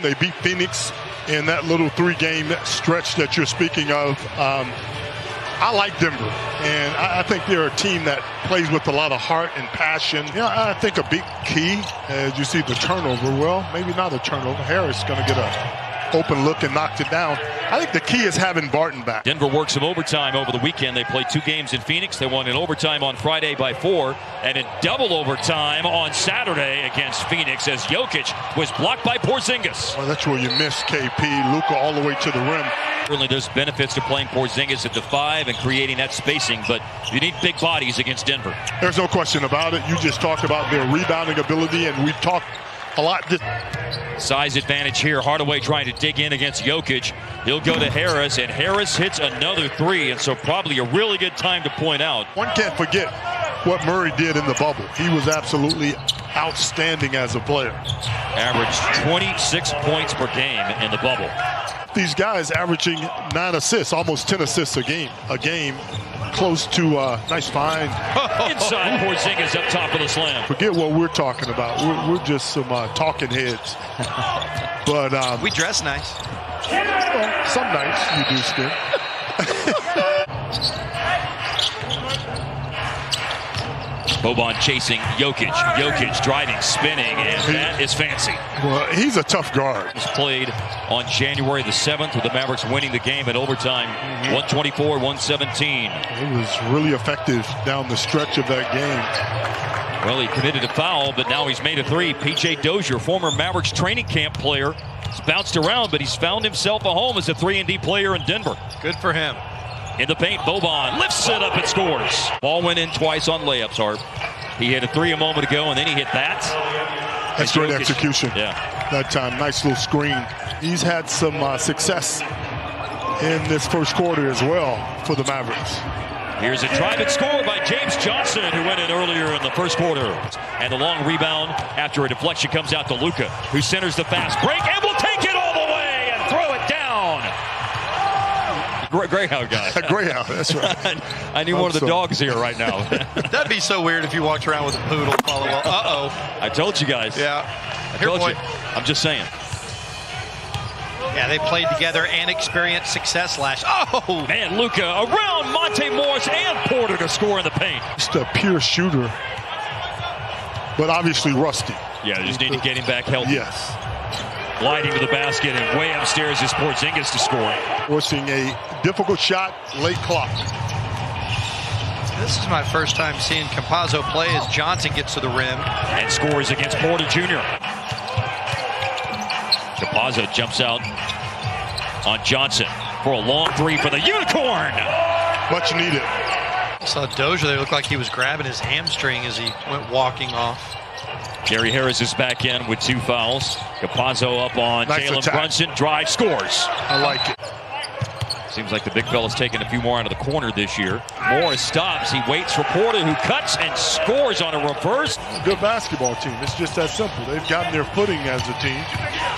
They beat Phoenix in that little 3-game stretch that you're speaking of. I like Denver, and I think they're a team that plays with a lot of heart and passion. You know, I think a big key, as you see the turnover, well, maybe not a turnover. Harris is going to get a open look and knocked it down. I think the key is having Barton back. Denver worked some overtime over the weekend. They played 2 games in Phoenix. They won in overtime on Friday by 4, and in double overtime on Saturday against Phoenix as Jokic was blocked by Porzingis. Well, that's where you miss KP, Luka all the way to the rim. Certainly there's benefits to playing Porzingis at the 5 and creating that spacing, but you need big bodies against Denver. There's no question about it. You just talked about their rebounding ability, and we've talked a lot. Size advantage here. Hardaway trying to dig in against Jokic. He'll go to Harris, and Harris hits another 3, and so probably a really good time to point out. One can't forget what Murray did in the bubble. He was absolutely outstanding as a player. Averaged 26 points per game in the bubble. These guys averaging 9 assists, almost 10 assists a game, close to nice find. Inside Porzingis up top of the slam. Forget what we're talking about. We're just some talking heads. But we dress nice. Well, some nights you do still. Boban chasing Jokic. Jokic driving, spinning, and that is fancy. Well, he's a tough guard. It was played on January the 7th with the Mavericks winning the game in overtime, 124-117. It was really effective down the stretch of that game. Well, he committed a foul, but now he's made a 3. P.J. Dozier, former Mavericks training camp player, has bounced around, but he's found himself a home as a 3-and-D player in Denver. Good for him. In the paint, Boban lifts it up and scores. Ball went in twice on layups, Harp. He hit a 3 a moment ago, and then he hit that. That's great execution. Yeah. That time, nice little screen. He's had some success in this first quarter as well for the Mavericks. Here's a drive-in score by James Johnson, who went in earlier in the first quarter. And the long rebound after a deflection comes out to Luka, who centers the fast break and will take it all the way and throw it down. Greyhound guy. Greyhound, that's right. I need one of the dogs here right now. That'd be so weird if you walked around with a poodle follow up. Uh-oh. I told you guys. Yeah. I told you. I'm just saying. Yeah, they played together and experienced success last. Oh! Man, Luka around Monte Morris and Porter to score in the paint. Just a pure shooter, but obviously rusty. Yeah, they just need to get him back healthy. Yes. Gliding to the basket, and way upstairs is Porzingis to score. Forcing a difficult shot, late clock. This is my first time seeing Campazzo play as Johnson gets to the rim. And scores against Porter Jr. Campazzo jumps out on Johnson for a long 3 for the Unicorn. Much needed. I saw Dozier there, looked like he was grabbing his hamstring as he went walking off. Gary Harris is back in with 2 fouls. Campazzo up on nice Jalen Brunson. Drive, scores. I like it. Seems like the big fella's taking a few more out of the corner this year. Morris stops. He waits for Porter, who cuts and scores on a reverse. Good basketball team. It's just that simple. They've gotten their footing as a team.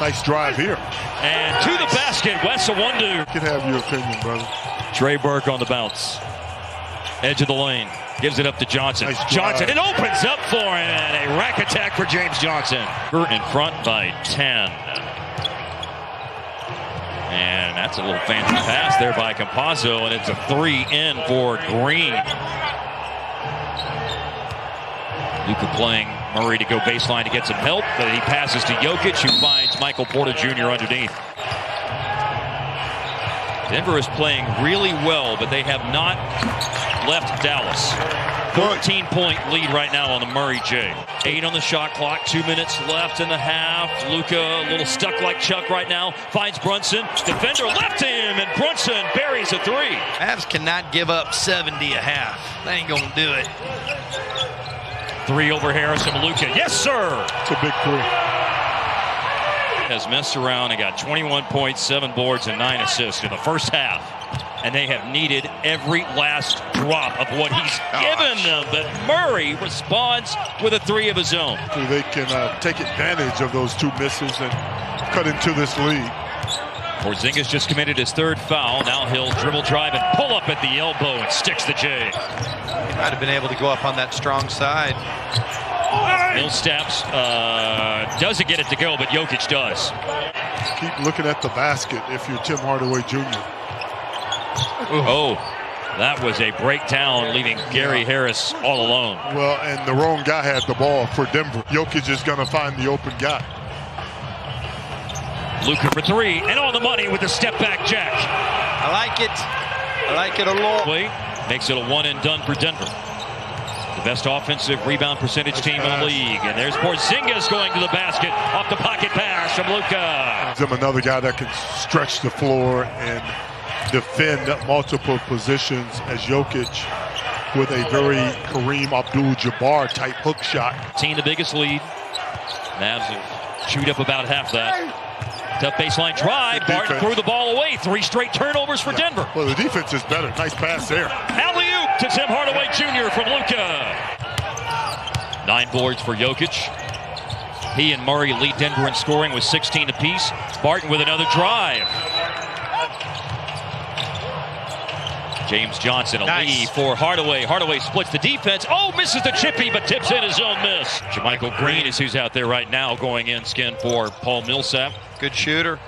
Nice drive here. And to the basket, Wes Iwundu. You can have your opinion, brother. Trey Burke on the bounce. Edge of the lane. Gives it up to Johnson. Nice Johnson, it opens up for him, and a rack attack for James Johnson. In front by 10. And that's a little fancy pass there by Campazzo, and it's a 3 in for Green. Luka playing Murray to go baseline to get some help, but he passes to Jokic, who finds Michael Porter Jr. underneath. Denver is playing really well, but they have not left Dallas. 14-point lead right now on the Murray J. 8 on the shot clock, 2 minutes left in the half. Luka a little stuck like Chuck right now. Finds Brunson. Defender left him, and Brunson buries a 3. Mavs cannot give up 70 a half. They ain't gonna do it. 3 over Harris and Luka. Yes, sir. It's a big 3. Has messed around and got 21 points, 7 boards, and 9 assists in the first half. And they have needed every last drop of what he's given them. But Murray responds with a 3 of his own. So they can take advantage of those 2 misses and cut into this lead. Porzingis just committed his 3rd foul. Now he'll dribble, drive, and pull up at the elbow and sticks the J. Might have been able to go up on that strong side. Millsaps doesn't get it to go, but Jokic does. Keep looking at the basket if you're Tim Hardaway Jr. Oh, that was a breakdown, leaving Gary Harris all alone. Well, and the wrong guy had the ball for Denver. Jokic is going to find the open guy. Luka for three, and on the money with the step-back jack. I like it. I like it a lot. Makes it a one-and-done for Denver. The best offensive rebound percentage team in the league. And there's Porzingis going to the basket off the pocket pass from Luka. He's another guy that can stretch the floor and defend multiple positions as Jokic with a very Kareem Abdul-Jabbar type hook shot. Team the biggest lead. Mavs have chewed up about half that. Tough baseline drive. Barton threw the ball away. 3 straight turnovers for Denver. Well, the defense is better. Nice pass there. Alley-oop to Tim Hardaway Jr. from Luka. 9 boards for Jokic. He and Murray lead Denver in scoring with 16 apiece. Barton with another drive. James Johnson, a lead for Hardaway. Hardaway splits the defense. Oh, misses the chippy, but tips in his own miss. Jermichael Green is who's out there right now going in skin for Paul Millsap. Good shooter.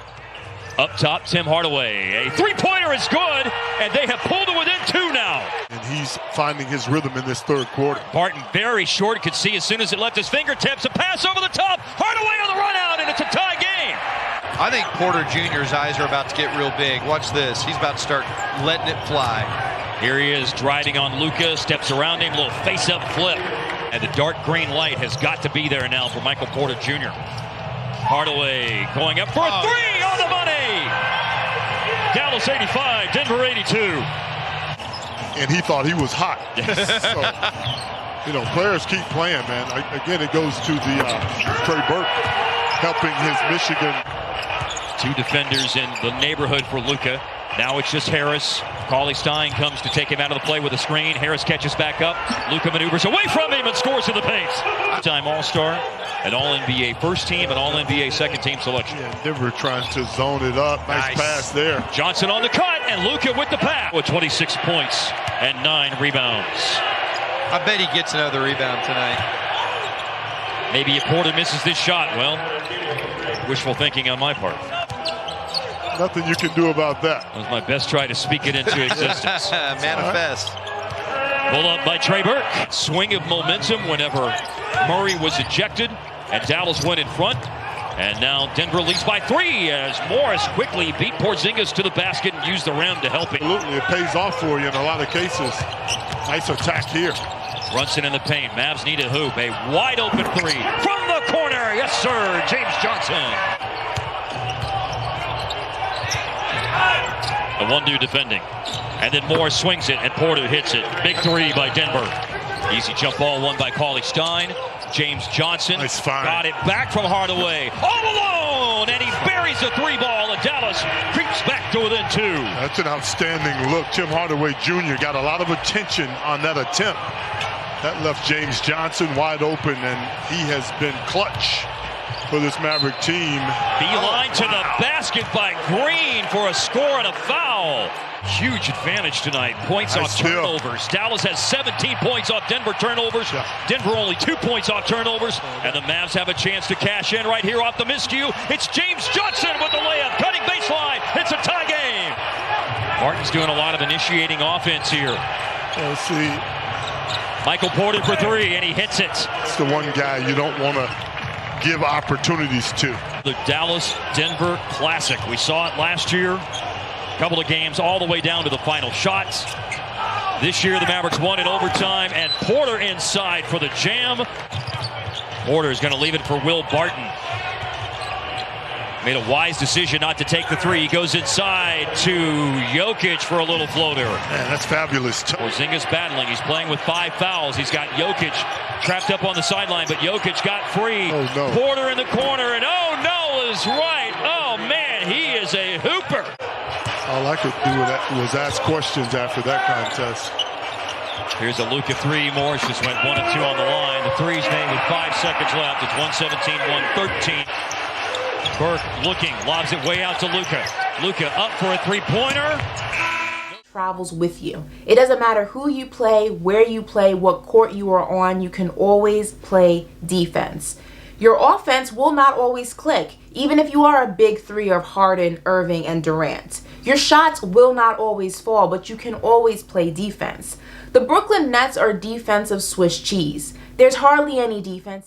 Up top, Tim Hardaway. A three-pointer is good, and they have pulled it within 2 now. And he's finding his rhythm in this third quarter. Barton very short. Could see as soon as it left his fingertips. A pass over the top. Hardaway on the run out, and it's a tie game. I think Porter Jr.'s eyes are about to get real big. Watch this. He's about to start letting it fly. Here he is driving on Luka. Steps around him. Little face-up flip. And the dark green light has got to be there now for Michael Porter Jr. Hardaway going up for a 3 on the money. Dallas 85, Denver 82. And he thought he was hot. So, you know, players keep playing, man. Again, it goes to the Trey Burke helping his Michigan. 2 defenders in the neighborhood for Luka. Now it's just Harris. Cauley Stein comes to take him out of the play with a screen. Harris catches back up. Luka maneuvers away from him and scores in the paint. Time All-Star, an All-NBA first team, an All-NBA second team selection. Yeah, Denver trying to zone it up. Nice pass there. Johnson on the cut, and Luka with the pass. With 26 points and 9 rebounds. I bet he gets another rebound tonight. Maybe if Porter misses this shot, well, wishful thinking on my part. Nothing you can do about that. That was my best try to speak it into existence. Manifest. Pull up by Trey Burke. Swing of momentum whenever Murray was ejected and Dallas went in front. And now Denver leads by 3 as Morris quickly beat Porzingis to the basket and used the rim to help him. Absolutely, it pays off for you in a lot of cases. Nice attack here. Brunson in the paint. Mavs need a hoop. A wide open 3 from the corner. Yes, sir. James Johnson. The 1-2 defending. And then Moore swings it, and Porter hits it. Big 3 by Denver. Easy jump ball won by Cauley Stein. James Johnson got it back from Hardaway. All alone, and he buries the 3 ball, and Dallas creeps back to within 2. That's an outstanding look. Tim Hardaway Jr. got a lot of attention on that attempt. That left James Johnson wide open, and he has been clutch for this Maverick team. Beeline to the basket by Green for a score and a foul. Huge advantage tonight. Points off turnovers. Dallas has 17 points off Denver turnovers. Denver only 2 points off turnovers. And the Mavs have a chance to cash in right here off the miscue. It's James Johnson with the layup. Cutting baseline. It's a tie game. Martin's doing a lot of initiating offense here. Let's see. Michael Porter for 3, and he hits it. It's the one guy you don't want to give opportunities to. The Dallas-Denver Classic. We saw it last year. A couple of games all the way down to the final shots. This year the Mavericks won in overtime, and Porter inside for the jam. Porter is going to leave it for Will Barton. Made a wise decision not to take the 3. He goes inside to Jokic for a little floater. Man, that's fabulous. Porzingis battling. He's playing with 5 fouls. He's got Jokic trapped up on the sideline, but Jokic got free. Oh, no. Porter in the corner, and oh no is right. Oh man, he is a hooper. All I could do was ask questions after that contest. Here's a Luka 3. Morris just went 1 of 2 on the line. The 3's made with 5 seconds left. It's 117-113. Burke looking, lobs it way out to Luka. Luka up for a 3-pointer. Travels with you. It doesn't matter who you play, where you play, what court you are on, you can always play defense. Your offense will not always click, even if you are a big three of Harden, Irving, and Durant. Your shots will not always fall, but you can always play defense. The Brooklyn Nets are defensive Swiss cheese. There's hardly any defense.